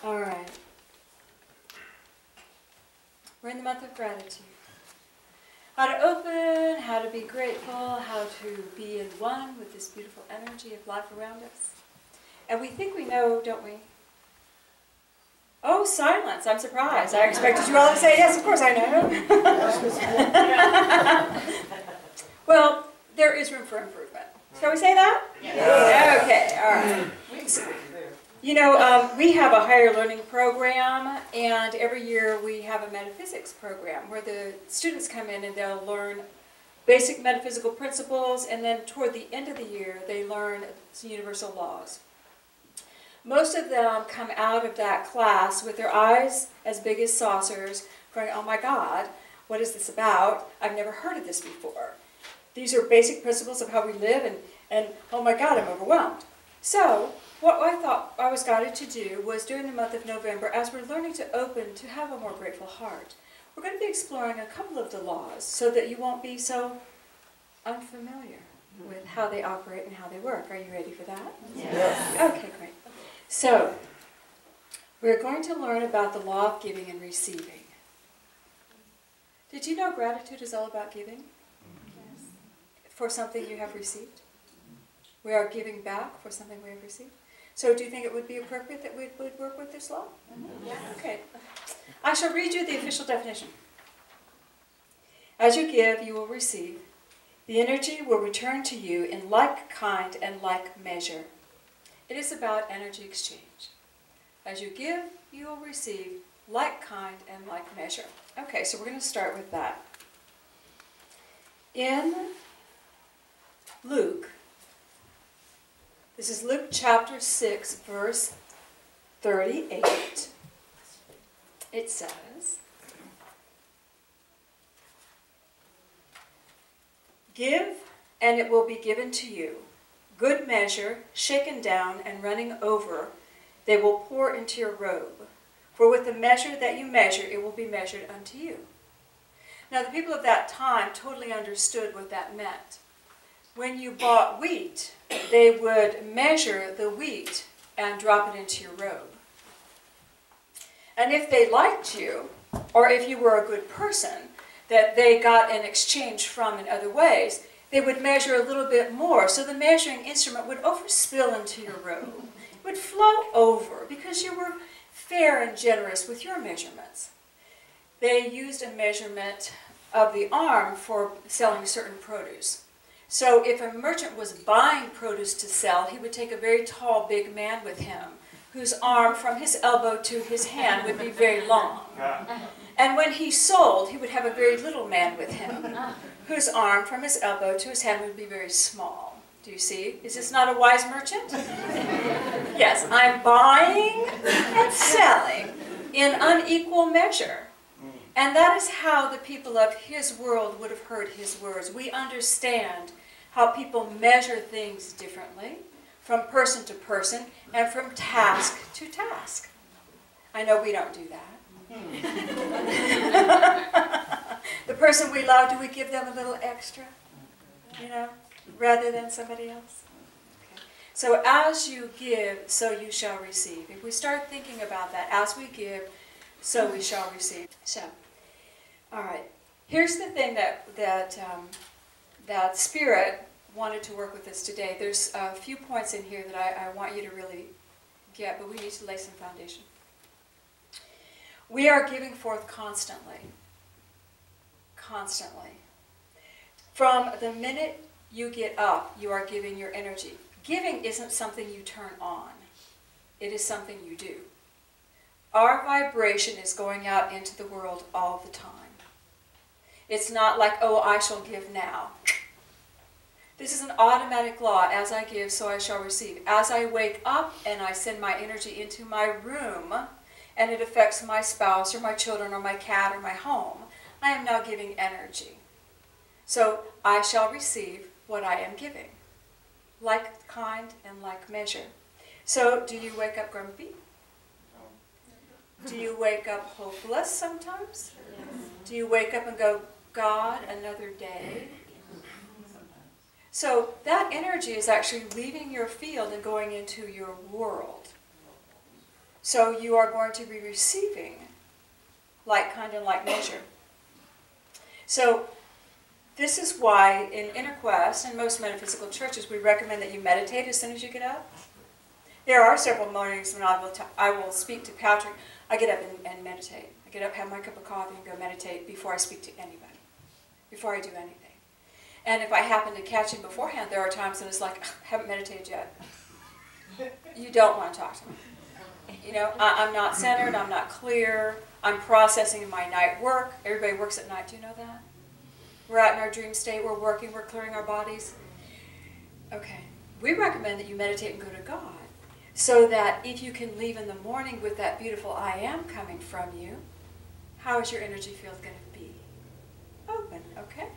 All right. We're in the month of gratitude. How to open, how to be grateful, how to be in one with this beautiful energy of life around us. And we think we know, don't we? Oh, silence. I'm surprised. I expected you all to say, yes, of course I know. Well, there is room for improvement. Shall we say that? Yes. Okay, all right. You know, we have a higher learning program, and every year we have a metaphysics program where the students come in and they'll learn basic metaphysical principles, and then toward the end of the year they learn universal laws. Most of them come out of that class with their eyes as big as saucers, going, oh my God, what is this about? I've never heard of this before. These are basic principles of how we live, and oh my God, I'm overwhelmed. So, what I thought I was guided to do was during the month of November, as we're learning to open, to have a more grateful heart, we're going to be exploring a couple of the laws so that you won't be so unfamiliar with how they operate and how they work. Are you ready for that? Yes. Okay, great. So, we're going to learn about the law of giving and receiving. Did you know gratitude is all about giving? Yes. For something you have received? We are giving back for something we have received. So do you think it would be appropriate that we would work with this law? Yes. Okay. I shall read you the official definition. As you give, you will receive. The energy will return to you in like kind and like measure. It is about energy exchange. As you give, you will receive like kind and like measure. Okay, so we're going to start with that. In Luke, this is Luke chapter 6, verse 38. It says, give, and it will be given to you. Good measure, shaken down and running over, they will pour into your robe. For with the measure that you measure, it will be measured unto you. Now, the people of that time totally understood what that meant. When you bought wheat, they would measure the wheat and drop it into your robe. And if they liked you, or if you were a good person that they got an exchange from in other ways, they would measure a little bit more. So the measuring instrument would overspill into your robe. It would flow over because you were fair and generous with your measurements. They used a measurement of the arm for selling certain produce. So if a merchant was buying produce to sell, he would take a very tall, big man with him, whose arm from his elbow to his hand would be very long. And when he sold, he would have a very little man with him, whose arm from his elbow to his hand would be very small. Do you see? Is this not a wise merchant? Yes, I'm buying and selling in unequal measure. And that is how the people of his world would have heard his words. We understand how people measure things differently, from person to person, and from task to task. I know we don't do that. The person we love, do we give them a little extra? You know, rather than somebody else? Okay. So as you give, so you shall receive. If we start thinking about that, as we give, so we shall receive. So, all right. Here's the thing that Spirit wanted to work with us today. There's a few points in here that I want you to really get, but we need to lay some foundation. We are giving forth constantly. Constantly. From the minute you get up, you are giving your energy. Giving isn't something you turn on. It is something you do. Our vibration is going out into the world all the time. It's not like, oh, I shall give now. This is an automatic law. As I give, so I shall receive. As I wake up and I send my energy into my room, and it affects my spouse or my children or my cat or my home, I am now giving energy. So I shall receive what I am giving. Like kind and like measure. So do you wake up grumpy? Do you wake up hopeless sometimes? Do you wake up and go, God, another day? So that energy is actually leaving your field and going into your world. So you are going to be receiving like kind and like measure. So this is why in Inner Quest and most metaphysical churches we recommend that you meditate as soon as you get up. There are several mornings when I will speak to Patrick. I get up and meditate. I get up, have my cup of coffee, and go meditate before I speak to anybody, before I do anything. And if I happen to catch him beforehand, there are times when it's like, I haven't meditated yet. You don't want to talk to me. You know, I'm not centered, I'm not clear, I'm processing my night work. Everybody works at night, do you know that? We're out in our dream state, we're working, we're clearing our bodies. Okay, we recommend that you meditate and go to God, so that if you can leave in the morning with that beautiful I am coming from you, how is your energy field going to be? Open, okay?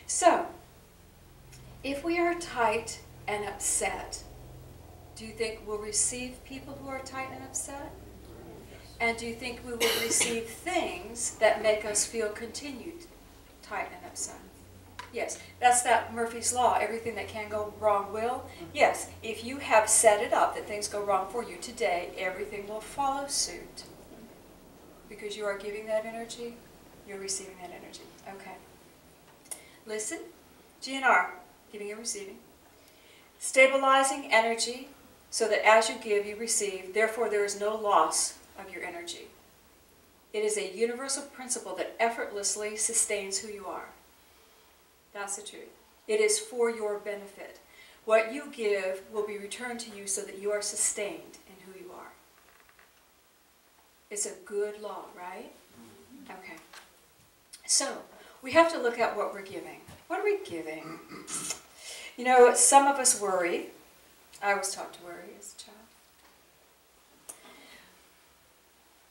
So, if we are tight and upset, do you think we'll receive people who are tight and upset? And do you think we will receive things that make us feel continued tight and upset? Yes, that's that Murphy's Law. Everything that can go wrong will. Yes, if you have set it up that things go wrong for you today, everything will follow suit. Because you are giving that energy, you're receiving that energy. Okay. Listen, GNR, giving and receiving. Stabilizing energy so that as you give, you receive. Therefore, there is no loss of your energy. It is a universal principle that effortlessly sustains who you are. That's the truth. It is for your benefit. What you give will be returned to you so that you are sustained in who you are. It's a good law, right? Okay. So, we have to look at what we're giving. What are we giving? You know, some of us worry. I was taught to worry as a child.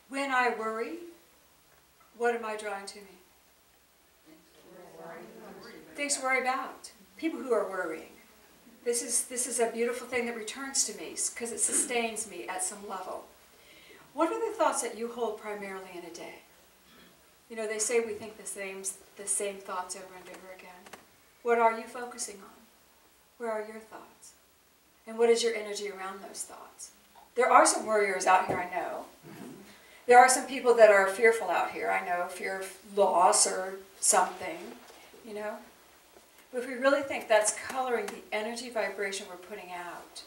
When I worry, what am I drawing to me? Things to worry about. People who are worrying. This is a beautiful thing that returns to me because it sustains me at some level. What are the thoughts that you hold primarily in a day? You know, they say we think the same thoughts over and over again. What are you focusing on? Where are your thoughts? And what is your energy around those thoughts? There are some worriers out here, I know. There are some people that are fearful out here, I know, fear of loss or something, you know. But if we really think that's coloring the energy vibration we're putting out,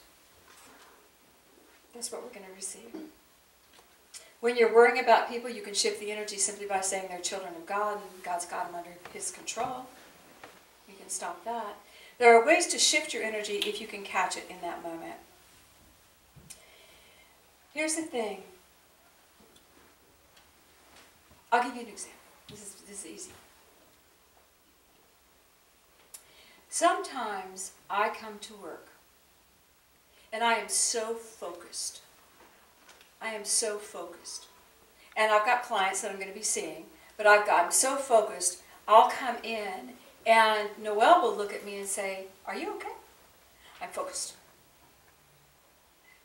that's what we're going to receive. When you're worrying about people, you can shift the energy simply by saying they're children of God and God's got them under His control. You can stop that. There are ways to shift your energy if you can catch it in that moment. Here's the thing. I'll give you an example. This is easy. Sometimes I come to work and I am so focused. I am so focused. And I've got clients that I'm going to be seeing, but I'm so focused, I'll come in and Noelle will look at me and say, "Are you okay?" I'm focused.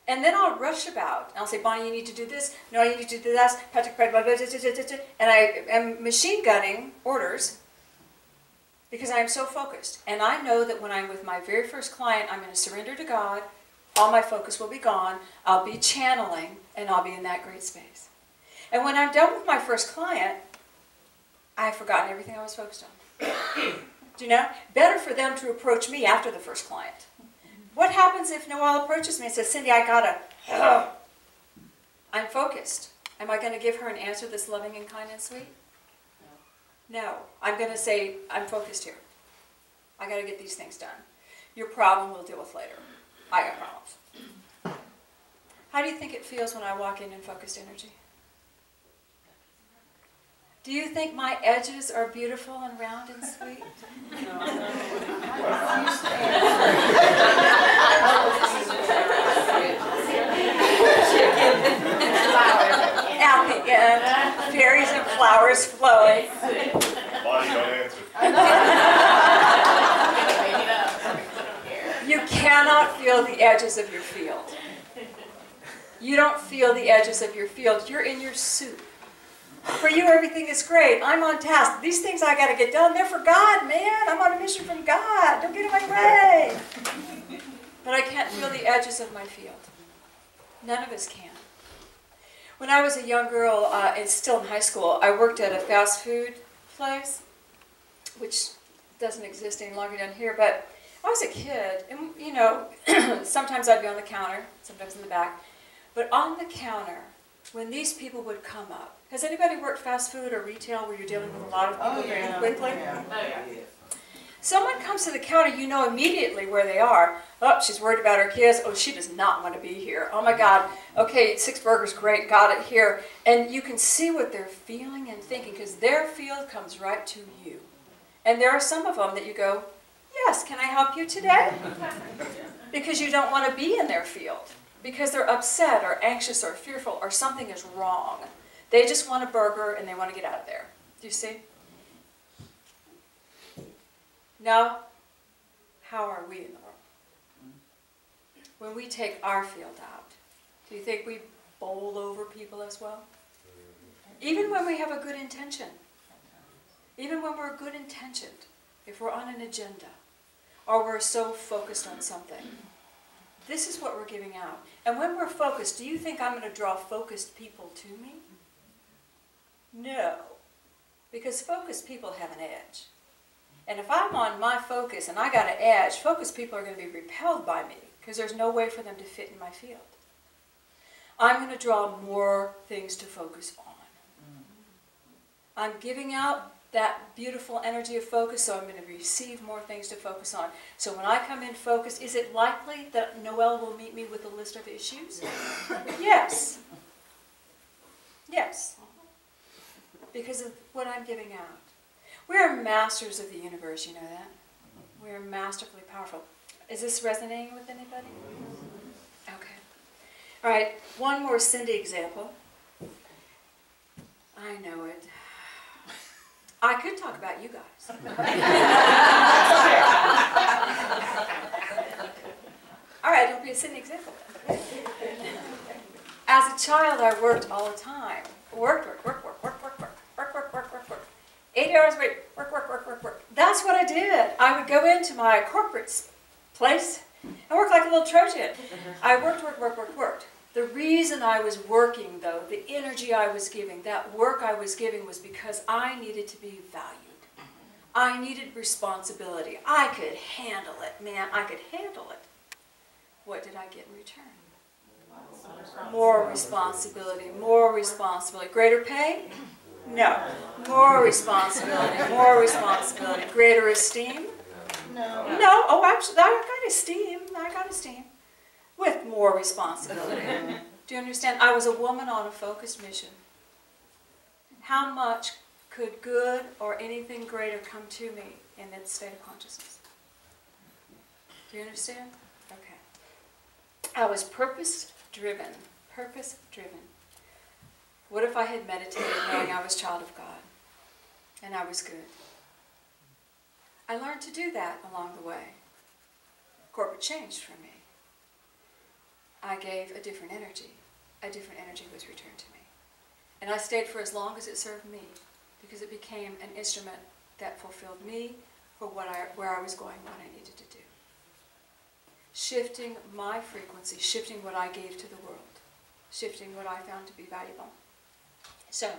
And then I'll rush about. I'll say, "Bonnie, you need to do this. No, you need to do that. Patrick, blah, blah, blah, blah, blah, blah." And I am machine gunning orders because I am so focused. And I know that when I'm with my very first client, I'm going to surrender to God. All my focus will be gone. I'll be channeling, and I'll be in that great space. And when I'm done with my first client, I've forgotten everything I was focused on. Do you know? Better for them to approach me after the first client. What happens if Noelle approaches me and says, "Cindy, I gotta," I'm focused. Am I going to give her an answer that's loving and kind and sweet? No. I'm going to say, "I'm focused here. I got to get these things done. Your problem we'll deal with later. I got problems." How do you think it feels when I walk in focused energy? Do you think my edges are beautiful and round and sweet? At the end, fairies and flowers flowing. Bonnie, don't answer. You cannot feel the edges of your field. You don't feel the edges of your field. You're in your soup. For you, everything is great. I'm on task. These things I got to get done, they're for God, man. I'm on a mission from God. Don't get in my way. But I can't feel the edges of my field. None of us can. When I was a young girl, and still in high school, I worked at a fast food place, which doesn't exist any longer down here, but I was a kid, and you know, sometimes I'd be on the counter, sometimes in the back, but on the counter, when these people would come up, has anybody worked fast food or retail where you're dealing with a lot of people very quickly? Someone comes to the counter, you know immediately where they are. Oh, she's worried about her kids. Oh, she does not want to be here. Oh my God. Okay, 6 burgers, great, got it here. And you can see what they're feeling and thinking because their field comes right to you. And there are some of them that you go, yes, can I help you today? Because you don't want to be in their field. Because they're upset or anxious or fearful or something is wrong. They just want a burger and they want to get out of there. Do you see? Now, how are we in the world? When we take our field out, do you think we bowl over people as well? Even when we have a good intention. Even when we're good intentioned, if we're on an agenda, or we're so focused on something, this is what we're giving out. And when we're focused, do you think I'm going to draw focused people to me? No. Because focused people have an edge. And if I'm on my focus and I got an edge, focused people are going to be repelled by me because there's no way for them to fit in my field. I'm going to draw more things to focus on. I'm giving out that beautiful energy of focus, so I'm going to receive more things to focus on. So when I come in focused, is it likely that Noel will meet me with a list of issues? Yes. Yes. Because of what I'm giving out. We are masters of the universe, you know that? We are masterfully powerful. Is this resonating with anybody? Okay. All right, one more Cindy example. I know it. I could talk about you guys. All right, it'll be a Cindy example. As a child, I worked all the time. Work. 8 hours a week, work. That's what I did. I would go into my corporate place and work like a little Trojan. I worked. The reason I was working, though, the energy I was giving, that work I was giving was because I needed to be valued. I needed responsibility. I could handle it, man. I could handle it. What did I get in return? More responsibility, Greater pay? No. More responsibility. Greater esteem? No. No. Oh, actually, I got esteem. With more responsibility. Do you understand? I was a woman on a focused mission. How much could good or anything greater come to me in that state of consciousness? Do you understand? Okay. I was purpose-driven. What if I had meditated knowing I was a child of God and I was good? I learned to do that along the way. Corporate changed for me. I gave a different energy. A different energy was returned to me. And I stayed for as long as it served me because it became an instrument that fulfilled me for where I was going, what I needed to do. Shifting my frequency, shifting what I gave to the world, shifting what I found to be valuable. So,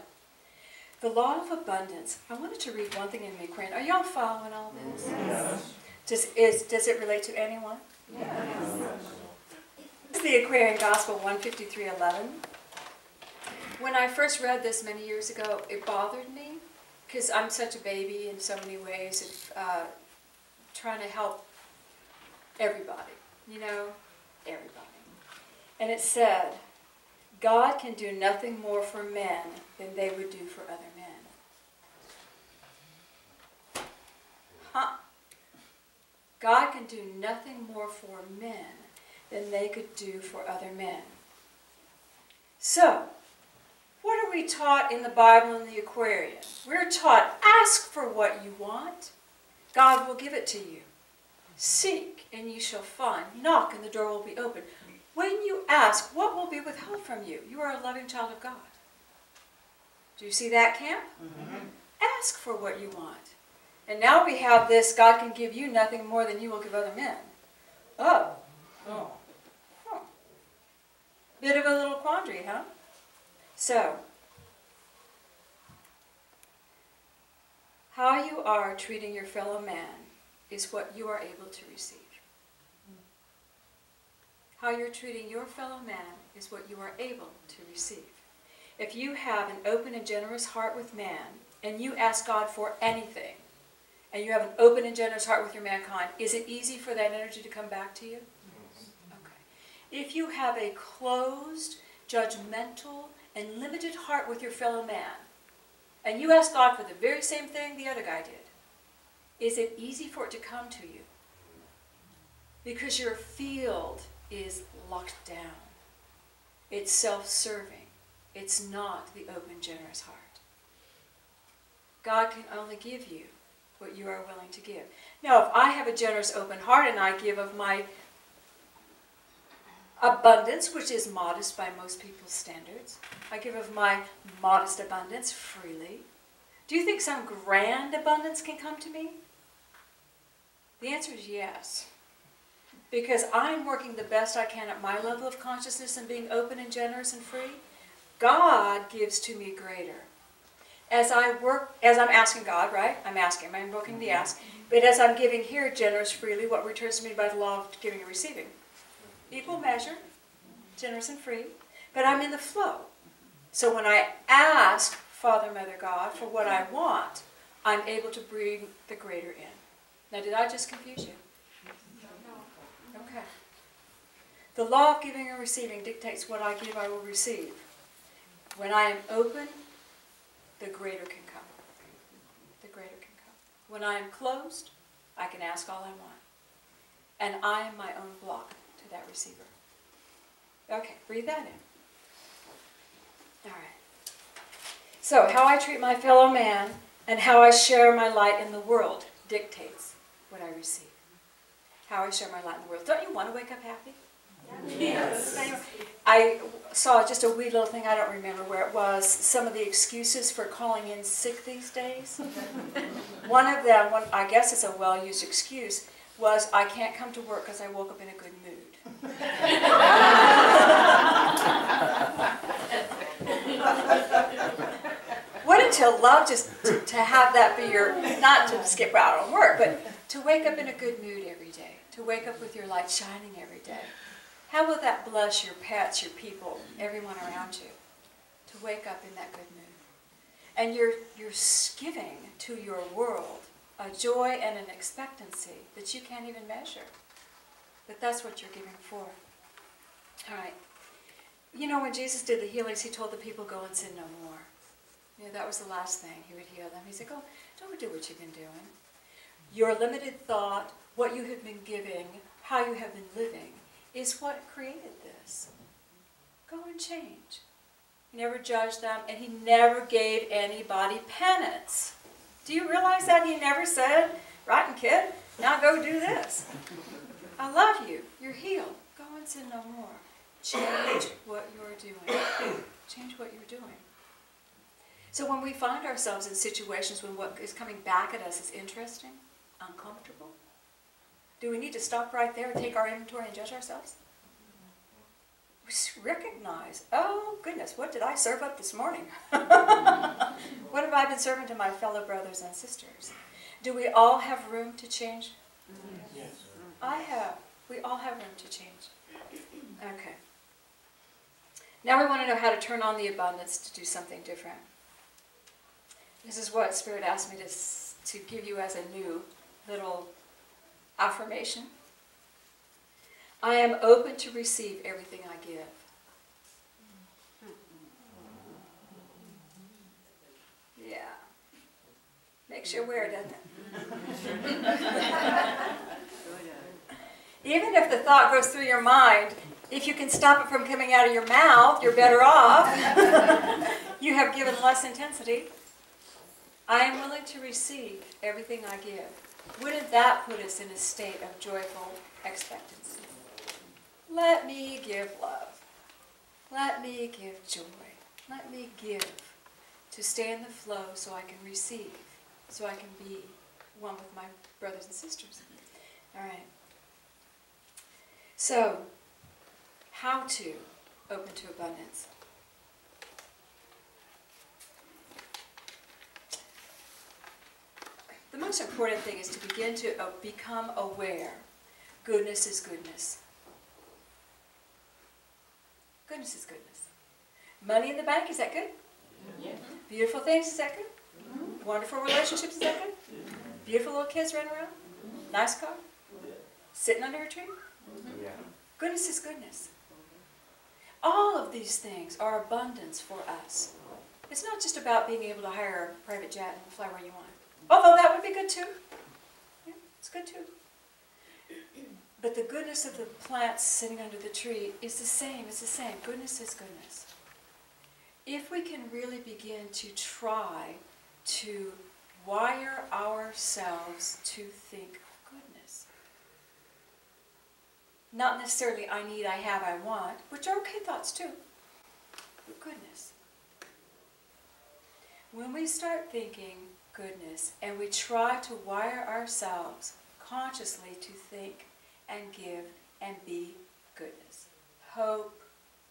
the law of abundance. I wanted to read one thing in the Ukrainian. Are y'all following all this? Yes. Does it relate to anyone? Yes. This is the Aquarian Gospel 153:11. When I first read this many years ago, it bothered me because I'm such a baby in so many ways, trying to help everybody, everybody. And it said, God can do nothing more for men than they would do for other men. God can do nothing more for men than they could do for other men. So, what are we taught in the Bible in the Aquarian? We're taught, ask for what you want. God will give it to you. Seek, and you shall find. Knock, and the door will be open. When you ask, what will be withheld from you? You are a loving child of God. Do you see that, camp? Ask for what you want. And now we have this, God can give you nothing more than you will give other men. Oh. Bit of a little quandary, huh? So, how you are treating your fellow man is what you are able to receive. How you're treating your fellow man is what you are able to receive. If you have an open and generous heart with man, and you ask God for anything, and you have an open and generous heart with your mankind, is it easy for that energy to come back to you? Okay. If you have a closed, judgmental, and limited heart with your fellow man, and you ask God for the very same thing the other guy did, is it easy for it to come to you? Because your field is locked down. It's self-serving. It's not the open, generous heart. God can only give you what you are willing to give. Now, if I have a generous, open heart and I give of my abundance, which is modest by most people's standards, I give of my modest abundance freely, do you think some grand abundance can come to me? The answer is yes. Because I'm working the best I can at my level of consciousness and being open and generous and free, God gives to me greater. As I'm asking God, right? I'm invoking the ask. But as I'm giving here generous freely, what returns to me by the law of giving and receiving? Equal measure, generous and free, but I'm in the flow. So when I ask Father, Mother, God for what I want, I'm able to bring the greater in. Now, did I just confuse you? Okay. The law of giving and receiving dictates what I give, I will receive. When I am open, the greater can come. The greater can come. When I am closed, I can ask all I want. And I am my own block to that receiver. Okay, breathe that in. All right. So, how I treat my fellow man and how I share my light in the world dictates what I receive. How I share my light in the world. Don't you want to wake up happy? Yes. I saw just a wee little thing, I don't remember where it was, some of the excuses for calling in sick these days. One of them, I guess it's a well-used excuse, was I can't come to work because I woke up in a good mood. Wouldn't you love just to have that be your, not to skip out on work, but to wake up in a good mood every day, to wake up with your light shining every day. How will that bless your pets, your people, everyone around you? To wake up in that good mood. And you're giving to your world a joy and an expectancy that you can't even measure. But that's what you're giving for. All right. You know, when Jesus did the healings, he told the people, go and sin no more. You know, that was the last thing. He would heal them. He said, go, don't do what you've been doing. Your limited thought, what you have been giving, how you have been living, is what created this. Go and change. He never judged them, and he never gave anybody penance. Do you realize that? He never said, rotten kid, now go do this. I love you. You're healed. Go and sin no more. Change what you're doing. Change what you're doing. So when we find ourselves in situations when what is coming back at us is interesting, uncomfortable, do we need to stop right there and take our inventory and judge ourselves? We recognize, oh goodness, what did I serve up this morning? What have I been serving to my fellow brothers and sisters? Do we all have room to change? Yes. I have. We all have room to change. Okay. Now we want to know how to turn on the abundance to do something different. This is what Spirit asked me to give you as a new little affirmation. I am open to receive everything I give. Yeah. Makes you aware, doesn't it? Even if the thought goes through your mind, if you can stop it from coming out of your mouth, you're better off. You have given less intensity. I am willing to receive everything I give. Wouldn't that put us in a state of joyful expectancy? Let me give love. Let me give joy. Let me give to stay in the flow so I can receive, so I can be one with my brothers and sisters. All right. So, how to open to abundance? The most important thing is to begin to become aware. Goodness is goodness. Goodness is goodness. Money in the bank, is that good? Yeah. Beautiful things, is that good? Wonderful relationships, is that good? Beautiful little kids running around? Nice car? Sitting under a tree? Yeah. Goodness is goodness. All of these things are abundance for us. It's not just about being able to hire a private jet and fly where you want. Although that would be good too. Yeah, it's good too. But the goodness of the plants sitting under the tree is the same. It's the same. Goodness is goodness. If we can really begin to try to wire ourselves to think goodness. Not necessarily I need, I have, I want, which are okay thoughts too. But goodness. When we start thinking goodness and we try to wire ourselves consciously to think and give and be goodness. Hope,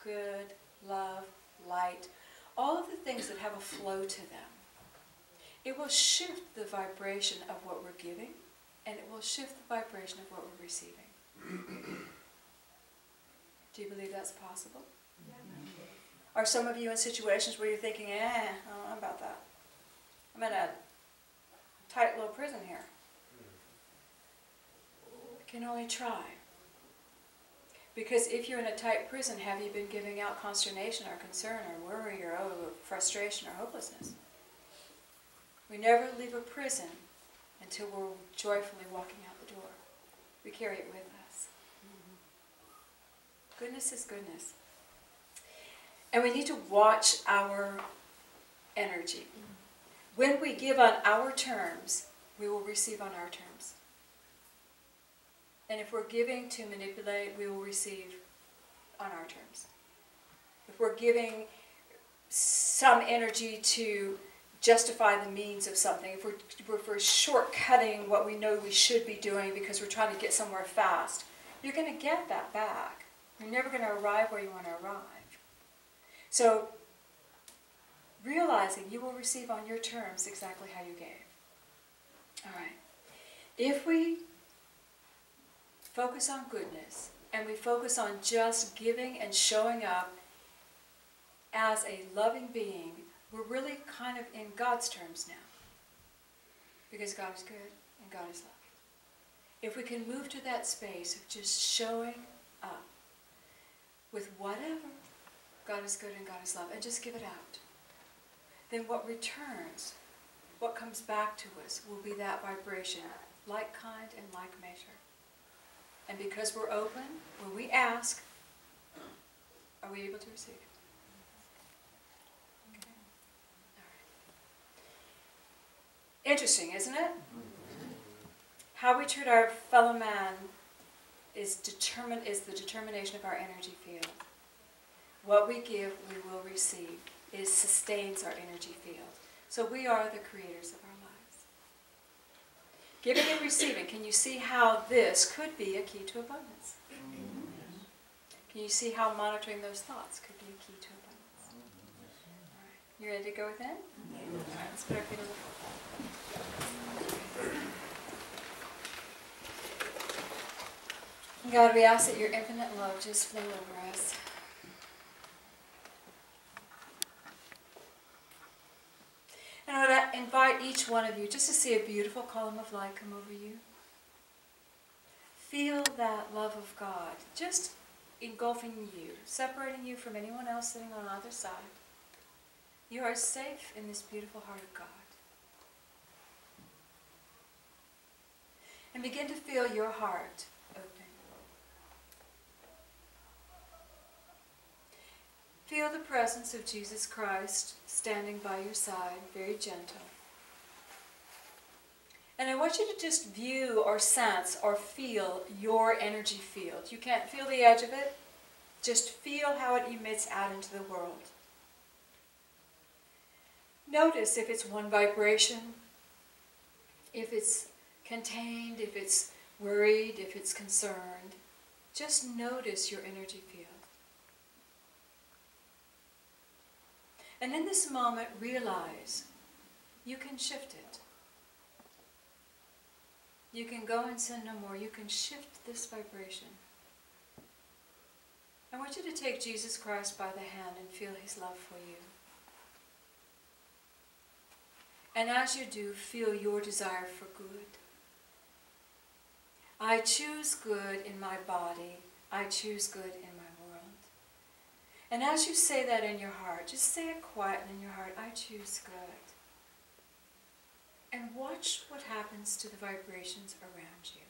good, love, light, all of the things that have a flow to them. It will shift the vibration of what we're giving, and it will shift the vibration of what we're receiving. Do you believe that's possible? Yeah. Are some of you in situations where you're thinking, I don't know about that. I'm in a tight little prison here. I can only try. Because if you're in a tight prison, have you been giving out consternation or concern or worry or frustration or hopelessness? We never leave a prison until we're joyfully walking out the door. We carry it with us. Goodness is goodness. And we need to watch our energy. When we give on our terms, we will receive on our terms. And if we're giving to manipulate, we will receive on our terms. If we're giving some energy to justify the means of something, if we're shortcutting what we know we should be doing because we're trying to get somewhere fast, you're going to get that back. You're never going to arrive where you want to arrive. So, realizing you will receive on your terms exactly how you gave. All right. If we focus on goodness, and we focus on just giving and showing up as a loving being, we're really kind of in God's terms now. Because God is good and God is love. If we can move to that space of just showing up with whatever, God is good and God is love, and just give it out, then what returns, what comes back to us, will be that vibration, like kind and like measure. And because we're open, when we ask, are we able to receive it? Okay. All right. Interesting, isn't it? How we treat our fellow man is the determination of our energy field. What we give, we will receive. It sustains our energy field. So we are the creators of our lives. Giving and receiving, can you see how this could be a key to abundance? Can you see how monitoring those thoughts could be a key to abundance? All right. You ready to go within? All right, let's put our feet on the floor. God, we ask that your infinite love just flow over us. And I would invite each one of you just to see a beautiful column of light come over you. Feel that love of God just engulfing you, separating you from anyone else sitting on either side. You are safe in this beautiful heart of God. And begin to feel your heart open. Feel the presence of Jesus Christ standing by your side, very gentle. And I want you to just view or sense or feel your energy field. You can't feel the edge of it. Just feel how it emits out into the world. Notice if it's one vibration, if it's contained, if it's worried, if it's concerned. Just notice your energy field. And in this moment, realize you can shift it. You can go and sin no more. You can shift this vibration. I want you to take Jesus Christ by the hand and feel his love for you. And as you do, feel your desire for good. I choose good in my body. I choose good in my world. And as you say that in your heart, just say it quietly in your heart, I choose good. And watch what happens to the vibrations around you.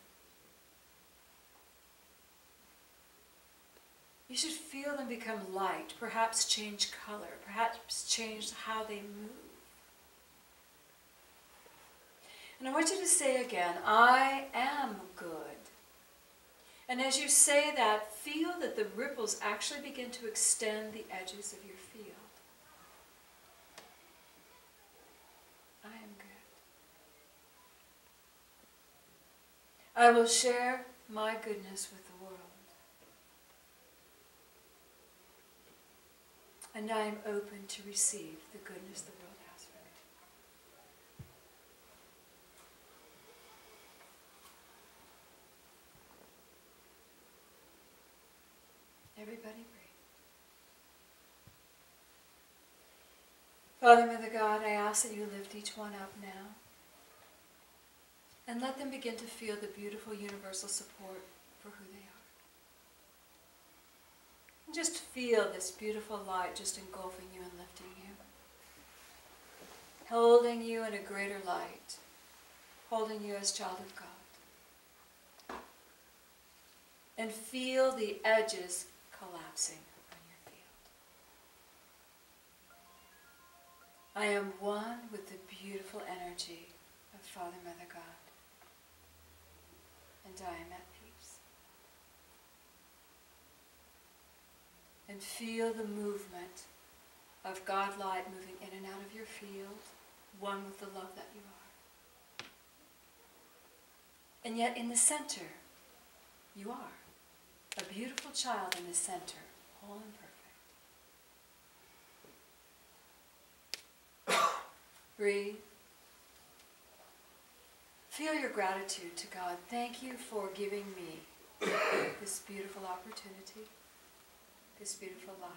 You should feel them become light, perhaps change color, perhaps change how they move. And I want you to say again, I am good. And as you say that, feel that the ripples actually begin to extend the edges of your field. I am good. I will share my goodness with the world. And I am open to receive the goodness the world has for me. Everybody breathe. Father, Mother God, I ask that you lift each one up now. And let them begin to feel the beautiful universal support for who they are. And just feel this beautiful light just engulfing you and lifting you. Holding you in a greater light. Holding you as child of God. And feel the edges collapsing on your field. I am one with the beautiful energy of Father, Mother God. And I am at peace. And feel the movement of God light moving in and out of your field, one with the love that you are. And yet in the center, you are a beautiful child in the center, whole and perfect. Breathe. Feel your gratitude to God. Thank you for giving me this beautiful opportunity, this beautiful life,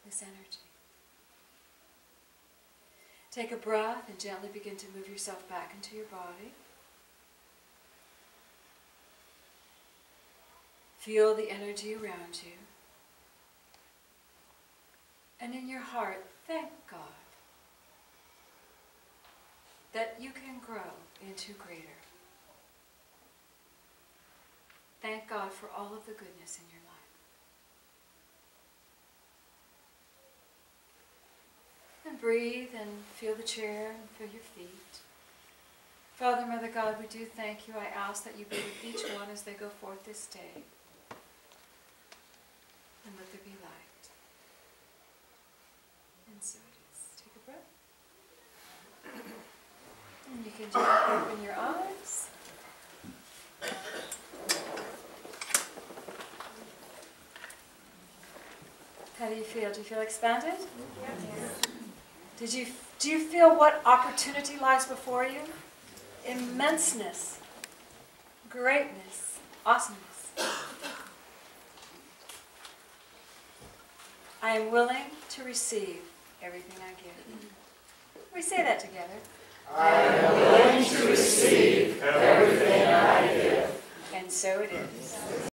this energy. Take a breath and gently begin to move yourself back into your body. Feel the energy around you. And in your heart, thank God that you can grow into greater. Thank God for all of the goodness in your life. And breathe and feel the chair and feel your feet. Father, Mother God, we do thank you. I ask that you be with each one as they go forth this day. And let there be light. And so it is. Take a breath. And you can just open your eyes. How do you feel? Do you feel expanded? Yes. Do you feel what opportunity lies before you? Immenseness, greatness, awesomeness. I am willing to receive everything I give. We say that together. I am willing to receive